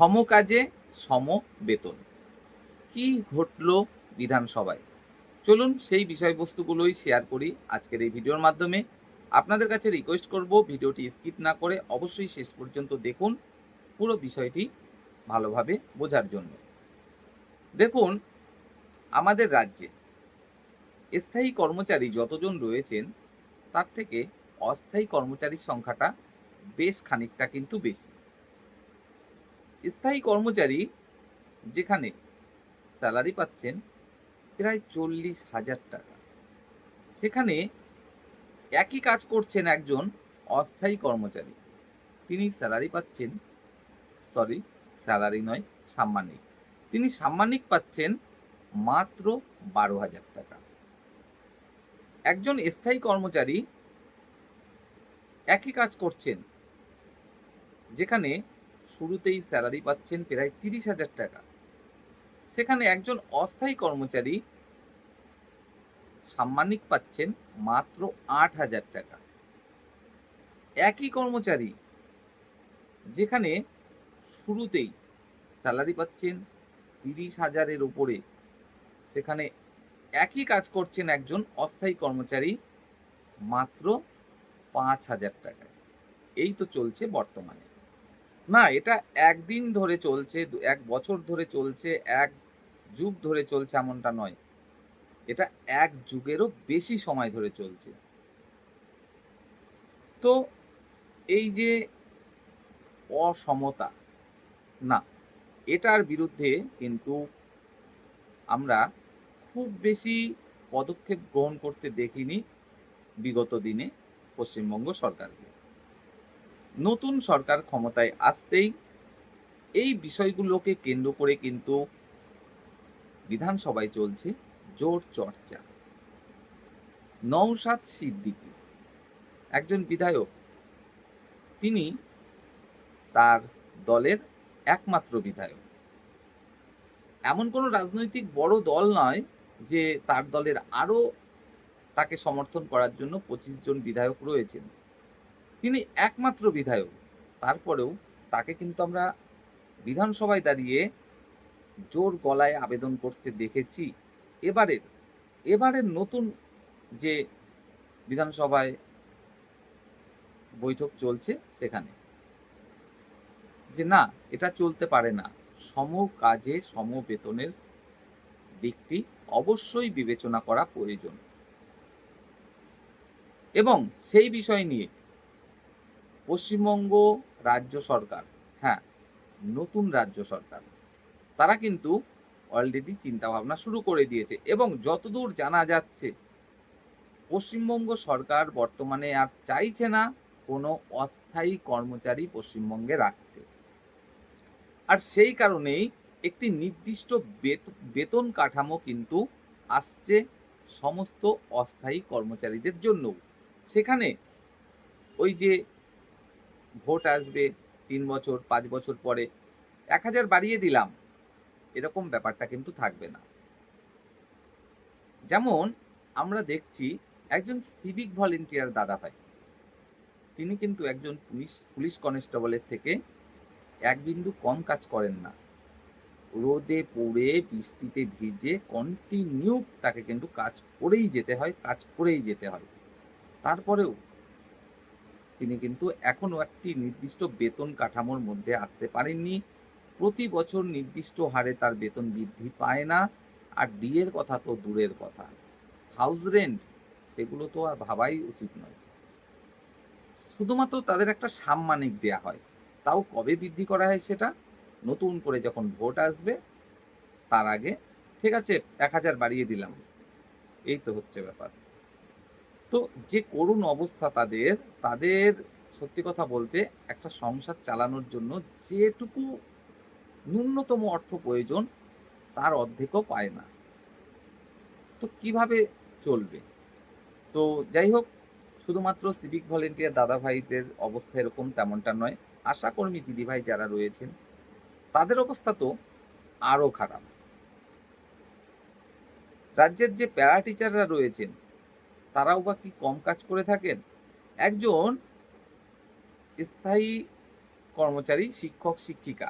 সমকাজে সম বেতন। কি ঘটল বিধানসভায়? চলুন সেই বিষয়বস্তুগুলোই শেয়ার করি আজকের এই ভিডিওর মাধ্যমে। আপনাদের কাছে রিকোয়েস্ট করব ভিডিওটি স্কিপ না করে অবশ্যই শেষ পর্যন্ত দেখুন পুরো বিষয়টি ভালোভাবে বোঝার জন্য। দেখুন, আমাদের রাজ্যে স্থায়ী কর্মচারী যতজন রয়েছেন তার থেকে অস্থায়ী কর্মচারীর সংখ্যাটা বেশ খানিকটা কিন্তু বেশি। স্থায়ী কর্মচারী যেখানে স্যালারি পাচ্ছেন প্রায় 40,000 টাকা, সেখানে একই কাজ করছেন একজন অস্থায়ী কর্মচারী, তিনি স্যালারি পাচ্ছেন, সরি, স্যালারি নয়, সাম্মানিক, তিনি সাম্মানিক পাচ্ছেন মাত্র 12,000 টাকা। একজন স্থায়ী কর্মচারী একই কাজ করছেন, যেখানে শুরুতেই স্যালারি পাচ্ছেন প্রায় 30,000 টাকা, সেখানে একজন অস্থায়ী কর্মচারী সাম্মানিক পাচ্ছেন মাত্র 8,000 টাকা। একই কর্মচারী যেখানে শুরুতেই স্যালারি পাচ্ছেন 30,000-এর উপরে, সেখানে একই কাজ করছেন একজন অস্থায়ী কর্মচারী মাত্র 5,000 টাকায়। এই তো চলছে বর্তমানে। না, এটা একদিন ধরে চলছে, এক বছর ধরে চলছে, এক যুগ ধরে চলছে এমনটা নয়। এটা এক যুগেরও বেশি সময় ধরে চলছে। তো এই যে অসমতা, না, এটার বিরুদ্ধে কিন্তু আমরা খুব বেশি পদক্ষেপ গ্রহণ করতে দেখিনি বিগত দিনে পশ্চিমবঙ্গ সরকারকে। নতুন সরকার ক্ষমতায় আসতেই এই বিষয়গুলোকে কেন্দ্র করে কিন্তু বিধানসভায় চলছে জোর চর্চা। নওশাদ সিদ্দিকী একজন বিধায়ক, তিনি তার দলের একমাত্র বিধায়ক। এমন কোনো রাজনৈতিক বড় দল নয় যে তার দলের আরো তাকে সমর্থন করার জন্য 25 জন বিধায়ক রয়েছেন। তিনি একমাত্র বিধায়ক, তারপরেও তাকে কিন্তু আমরা বিধানসভায় দাঁড়িয়ে জোর গলায় আবেদন করতে দেখেছি। এবারের এবারের নতুন যে বিধানসভায় বৈঠক চলছে সেখানে, যে না, এটা চলতে পারে না, সম কাজে সম বেতনের দিকটি অবশ্যই বিবেচনা করা প্রয়োজন। এবং সেই বিষয় নিয়ে পশ্চিমবঙ্গ রাজ্য সরকার, হ্যাঁ, নতুন রাজ্য সরকার, তারা কিন্তু অলরেডি চিন্তাভাবনা শুরু করে দিয়েছে। এবং যতদূর জানা যাচ্ছে পশ্চিমবঙ্গ সরকার বর্তমানে আর চাইছে না কোনো অস্থায়ী কর্মচারী পশ্চিমবঙ্গে রাখতে। আর সেই কারণেই একটি নির্দিষ্ট বেতন কাঠামো কিন্তু আসছে সমস্ত অস্থায়ী কর্মচারীদের জন্য। সেখানে ওই যে ভোট আসবে 3 বছর 5 বছর পরে 1,000 বাড়িয়ে দিলাম, এরকম ব্যাপারটা কিন্তু থাকবে না। যেমন আমরা দেখছি একজন সিভিক ভলেন্টিয়ার দাদাভাই, তিনি কিন্তু একজন পুলিশ কনস্টেবলের থেকে এক বিন্দু কম কাজ করেন না। রোদে পুড়ে বৃষ্টিতে ভিজে কন্টিনিউ তাকে কিন্তু কাজ করেই যেতে হয়, কাজ করেই যেতে হয়। তারপরেও তিনি কিন্তু এখনো একটি নির্দিষ্ট বেতন কাঠামোর মধ্যে আসতে পারেননি। প্রতি বছর নির্দিষ্ট হারে তার বেতন বৃদ্ধি পায় না। আর ডিএর কথা তো দূরের কথা, হাউস রেন্ট, সেগুলো তো আর ভাবাই উচিত নয়। শুধুমাত্র তাদের একটা সাম্মানিক দেয়া হয়, তাও কবে বৃদ্ধি করা হয় সেটা নতুন করে যখন ভোট আসবে তার আগে, ঠিক আছে 1,000 বাড়িয়ে দিলাম, এই তো হচ্ছে ব্যাপার। তো যে করুণ অবস্থা তাদের, তাদের সত্যি কথা বলতে একটা সংসার চালানোর জন্য যেটুকু ন্যূনতম অর্থ প্রয়োজন তার অর্ধেকও পায় না। তো কিভাবে চলবে? তো যাই হোক, শুধুমাত্র সিভিক ভলেন্টিয়ার দাদা ভাইদের অবস্থা এরকম তেমনটা নয়, আশাকর্মী দিদিভাই যারা রয়েছেন তাদের অবস্থা তো আরো খারাপ। রাজ্যের যে প্যারা টিচাররা রয়েছেন তারাও বা কি কম কাজ করে থাকেন? একজন স্থায়ী কর্মচারী শিক্ষক শিক্ষিকা,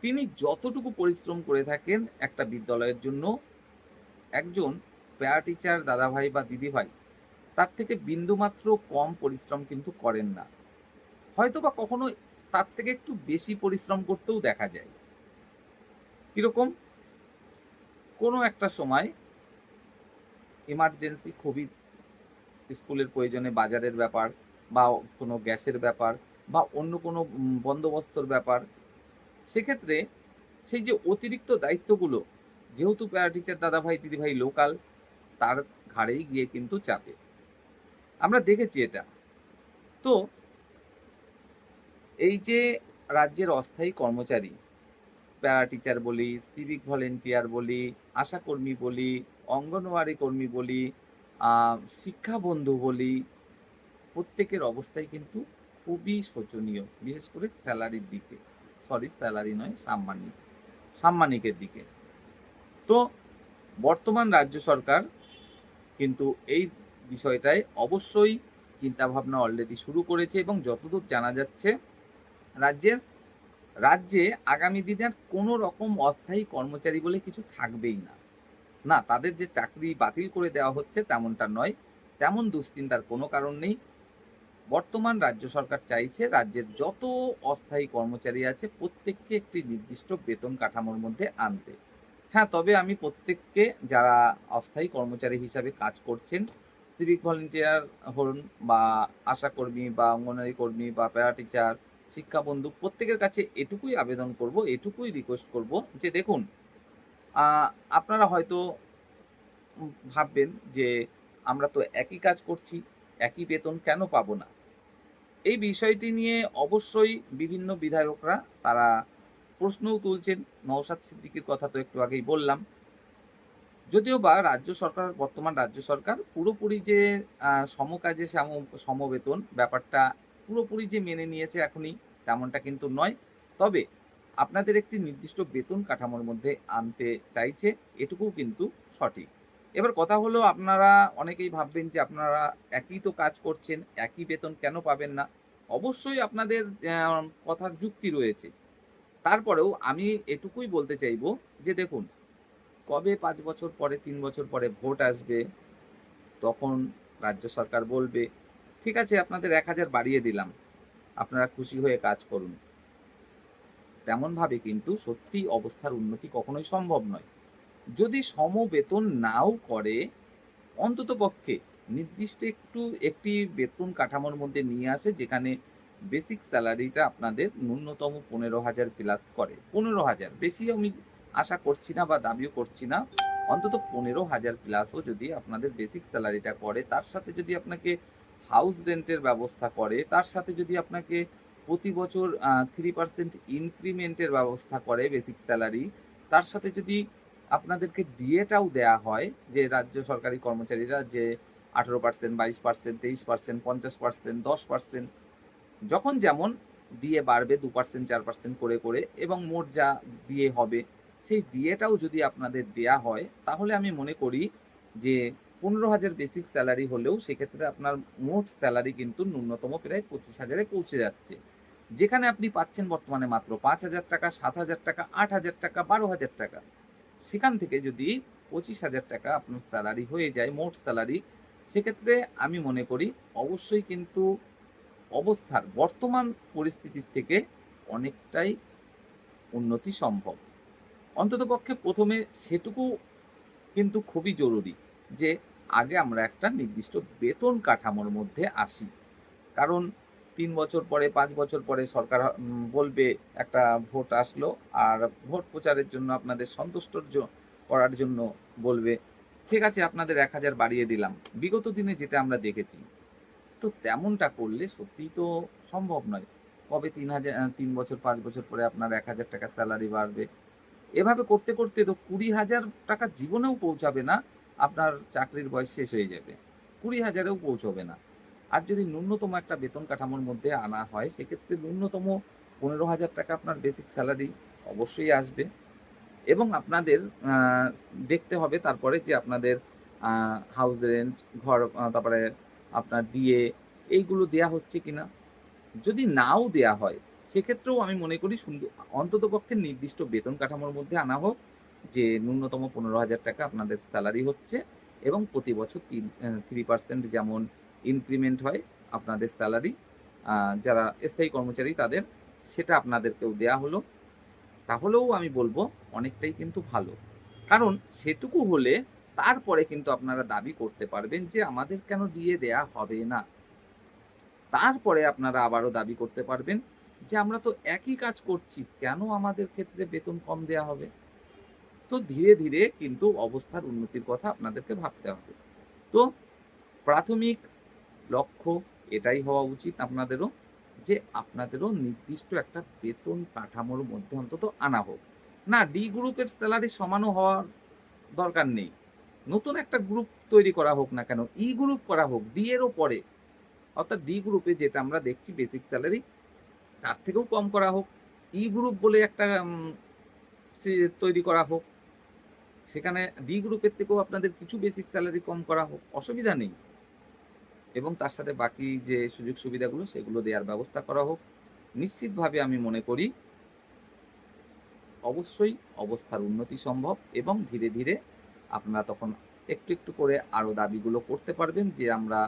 তিনি যতটুকু পরিশ্রম করে থাকেন একটা বিদ্যালয়ের জন্য, একজন প্যারা টিচার দাদাভাই বা দিদিভাই তার থেকে বিন্দুমাত্র কম পরিশ্রম কিন্তু করেন না। হয়তোবা কখনো তার থেকে একটু বেশি পরিশ্রম করতেও দেখা যায়। কিরকম? কোনো একটা সময় এমার্জেন্সি খুবই স্কুলের প্রয়োজনে বাজারের ব্যাপার বা কোনো গ্যাসের ব্যাপার বা অন্য কোনো বন্দোবস্তর ব্যাপার, সেক্ষেত্রে সেই যে অতিরিক্ত দায়িত্বগুলো, যেহেতু প্যারা টিচার দাদাভাই দিদিভাই লোকাল, তার ঘাড়েই গিয়ে কিন্তু চাপে। আমরা দেখেছি এটা। তো এই যে রাজ্যের অস্থায়ী কর্মচারী, প্যারা টিচার বলি, সিভিক ভলেন্টিয়ার বলি, আশাকর্মী বলি, অঙ্গনওয়াড়ি কর্মী বলি, আ শিক্ষা বন্ধু বলি, প্রত্যেকের অবস্থাই কিন্তু খুবই শোচনীয়। বিশেষ করে সেলারির দিকে। সরি, সেলারি নয়, সাম্মানিকের দিকে। তো বর্তমান রাজ্য সরকার কিন্তু এই বিষয়টায় অবশ্যই চিন্তাভাবনা অলরেডি শুরু করেছে এবং যতদূর জানা যাচ্ছে রাজ্যের রাজ্যে আগামী দিনে আর কোনো রকম অস্থায়ী কর্মচারী বলে কিছু থাকবেই না। না, তাদের যে চাকরি বাতিল করে দেওয়া হচ্ছে তেমনটা নয়। তেমন দুশ্চিন্তার কোনো কারণ নেই। বর্তমান রাজ্য সরকার চাইছে রাজ্যের যত অস্থায়ী কর্মচারী আছে প্রত্যেককে একটি নির্দিষ্ট বেতন কাঠামোর মধ্যে আনতে। হ্যাঁ, তবে আমি প্রত্যেককে, যারা অস্থায়ী কর্মচারী হিসাবে কাজ করছেন, সিভিক ভলেন্টিয়ার হন বা আশাকর্মী বা অঙ্গনওয়াড়ি কর্মী বা প্যারা টিচার, শিক্ষা বন্ধু, প্রত্যেকের কাছে এটুকুই আবেদন করব, এটুকুই রিকোয়েস্ট করব যে দেখুন, আ আপনারা হয়তো ভাববেন যে আমরা তো একই কাজ করছি, একই বেতন কেন পাবো না? এই বিষয়টি নিয়ে অবশ্যই বিভিন্ন বিধায়করা তারা প্রশ্নও তুলছেন। নওশাদ সিদ্দিকীর কথা তো একটু আগেই বললাম। যদিও বা রাজ্য সরকার, বর্তমান রাজ্য সরকার পুরোপুরি যে সমকাজে সমবেতন ব্যাপারটা পুরোপুরি যে মেনে নিয়েছে এখনই, তেমনটা কিন্তু নয়। তবে আপনাদের একটি নির্দিষ্ট বেতন কাঠামোর মধ্যে আনতে চাইছে, এটুকুও কিন্তু সঠিক। এবার কথা হলো, আপনারা অনেকেই ভাববেন যে আপনারা একই তো কাজ করছেন, একই বেতন কেন পাবেন না? অবশ্যই আপনাদের কথার যুক্তি রয়েছে। তারপরেও আমি এটুকুই বলতে চাইবো যে দেখুন, কবে ৫ বছর পরে, ৩ বছর পরে ভোট আসবে, তখন রাজ্য সরকার বলবে, "ঠিক আছে, আপনাদের ১,০০০ বাড়িয়ে দিলাম। আপনারা খুশি হয়ে কাজ করুন।" তেমনভাবে কিন্তু সত্যিই অবস্থার উন্নতি কখনোই সম্ভব নয়। যদি সমবেতন নাও করে, অন্ততপক্ষে নির্দিষ্ট একটি বেতন কাঠামোর মধ্যে নিয়ে আসে, যেখানে বেসিক স্যালারিটা আপনাদের ন্যূনতম ১৫,০০০ প্লাস করে। ১৫,০০০, বেশি আমি আশা করছি না বা দাবিও করছি না। অন্তত ১৫,০০০ প্লাসও যদি আপনাদের বেসিক স্যালারিটা করে, তার সাথে যদি আপনাকে হাউস রেন্টের ব্যবস্থা করে, তার সাথে যদি আপনাকে প্রতি বছর ৩% ইনক্রিমেন্টের ব্যবস্থা করে বেসিক স্যালারি, তার সাথে যদি আপনাদেরকে ডিএটাও দেয়া হয়, যে রাজ্য সরকারি কর্মচারীরা যে ১৮%, ২২%, ২৩%, ৫০%, ১০%, যখন যেমন ডিএ বাড়বে ২%, ৪% করে এবং মোট যা ডিএ হবে, সেই ডিএটাও যদি আপনাদের দেয়া হয়, তাহলে আমি মনে করি যে ১৫,০০০ বেসিক স্যালারি হলেও সেক্ষেত্রে আপনার মোট স্যালারি কিন্তু ন্যূনতম প্রায় ২৫,০০০ এ পৌঁছে যাচ্ছে। যেখানে আপনি পাচ্ছেন বর্তমানে মাত্র ৳৫,০০০, ৳৭,০০০, ৳৮,০০০, ৳১২,০০০। সেখান থেকে যদি ৳২৫,০০০ আপনার স্যালারি হয়ে যায়, মোট স্যালারি, সেক্ষেত্রে আমি মনে করি অবশ্যই কিন্তু অবস্থার বর্তমান পরিস্থিতির থেকে অনেকটাই উন্নতি সম্ভব। অন্ততপক্ষে ১ম এ সেটুকু কিন্তু খুবই জরুরি যে আগে আমরা একটা নির্দিষ্ট বেতন কাঠামোর মধ্যে আসি। কারণ ৩ বছর পরে, ৫ বছর পরে সরকার বলবে, একটা ভোট আসলো আর ভোট প্রচারের জন্য আপনাদের করার জন্য বলবে, "ঠিক আছে, আপনাদের ১,০০০ বাড়িয়ে দিলাম।" বিগত দিনে যেটা আমরা দেখেছি। তো তেমনটা করলে সত্যিই তো সম্ভব নয়। কবে ৩ বছর, ৫ বছর পরে আপনার ৳১,০০০ সেলারি বাড়বে। এভাবে করতে, করতে তো ৳২০,০০০ জীবনেও পৌঁছাবে না। আপনার চাকরির বয়স শেষ হয়ে যাবে। ২০,০০০ এও পৌঁছবে না। আর যদি ন্যূনতম একটা বেতন কাঠামোর মধ্যে আনা হয়, সেক্ষেত্রে ন্যূনতম ৳১৫,০০০ আপনার বেসিক স্যালারি অবশ্যই আসবে এবং আপনাদের আ দেখতে হবে তারপরে যে আপনাদের আ হাউস রেন্ট, ঘর, তারপরে আপনার ডিএ, এইগুলো দেয়া হচ্ছে কিনা? যদি নাও দেয়া হয়, সেক্ষেত্রেও আমি মনে করি অন্ততপক্ষে নির্দিষ্ট বেতন কাঠামোর মধ্যে আনা হোক, যে ন্যূনতম ১৫,০০০ টাকা আপনাদের স্যালারি হচ্ছে এবং প্রতি বছর 3% যেমন ইনক্রিমেন্ট হয় আপনাদের স্যালারি, যারা স্থায়ী কর্মচারী তাদের, সেটা আপনাদেরকেও দেয়া হলো। তাহলেও আমি বলব অনেকটাই কিন্তু ভালো। কারণ সেটুকু হলে তারপরে কিন্তু আপনারা দাবি করতে পারবেন যে আমাদের কেন দিয়ে দেয়া হবে না? তারপরে আপনারা আবারও দাবি করতে পারবেন যে আমরা তো একই কাজ করছি, কেন আমাদের ক্ষেত্রে বেতন কম দেয়া হবে? তো ধীরে, ধীরে কিন্তু অবস্থার উন্নতির কথা আপনাদেরকে ভাবতে হবে। তো প্রাথমিক লক্ষ্য এটাই হওয়া উচিত আপনাদেরও, যে আপনাদেরও নির্দিষ্ট একটা বেতন কাঠামোর মধ্যে অন্তত আনা হোক। না, ডি গ্রুপের সেলারি সমানও হওয়ার দরকার নেই। নতুন একটা গ্রুপ তৈরি করা হোক না কেন? ই গ্রুপ করা হোক ডি এরও পরে। অর্থাৎ ডি গ্রুপে যেটা আমরা দেখছি বেসিক সেলারি, তার থেকেও কম করা হোক। ই গ্রুপ বলে একটা সে তৈরি করা হোক। সেখানে ডি গ্রুপের থেকেও আপনাদের কিছু বেসিক সেলারি কম করা হোক। অসুবিধা নেই। এবং তার সাথে বাকি যে সুযোগ সুবিধাগুলো সেগুলো দেয়ার ব্যবস্থা করা হোক। নিশ্চিতভাবে আমি মনে করি অবশ্যই অবস্থার উন্নতি সম্ভব এবং ধীরে, ধীরে আপনারা তখন একটু, একটু করে আরো দাবিগুলো করতে পারবেন যে আমরা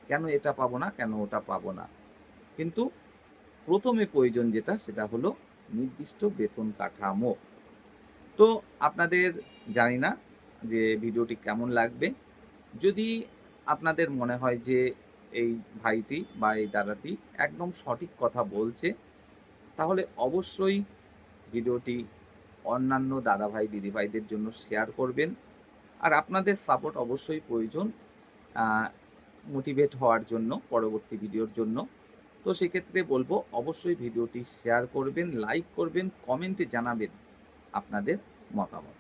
কেন এটা পাবো না, কেন ওটা পাবো না। কিন্তু ১ম এ প্রয়োজন যেটা সেটা হলো নির্দিষ্ট বেতন কাঠামো। তো আপনাদের জানি না যে ভিডিওটি কেমন লাগবে। যদি আপনাদের মনে হয় যে এই ভাইটি বা এই দাদাটি একদম সঠিক কথা বলছে, তাহলে অবশ্যই ভিডিওটি অন্যান্য দাদাভাই, দিদিভাইদের জন্য শেয়ার করবেন। আর আপনাদের সাপোর্ট অবশ্যই প্রয়োজন আ মোটিভেট হওয়ার জন্য, পরবর্তী ভিডিওর জন্য। তো সেক্ষেত্রে বলব অবশ্যই ভিডিওটি শেয়ার করবেন, লাইক করবেন, কমেন্টে জানাবেন আপনাদের মতামত।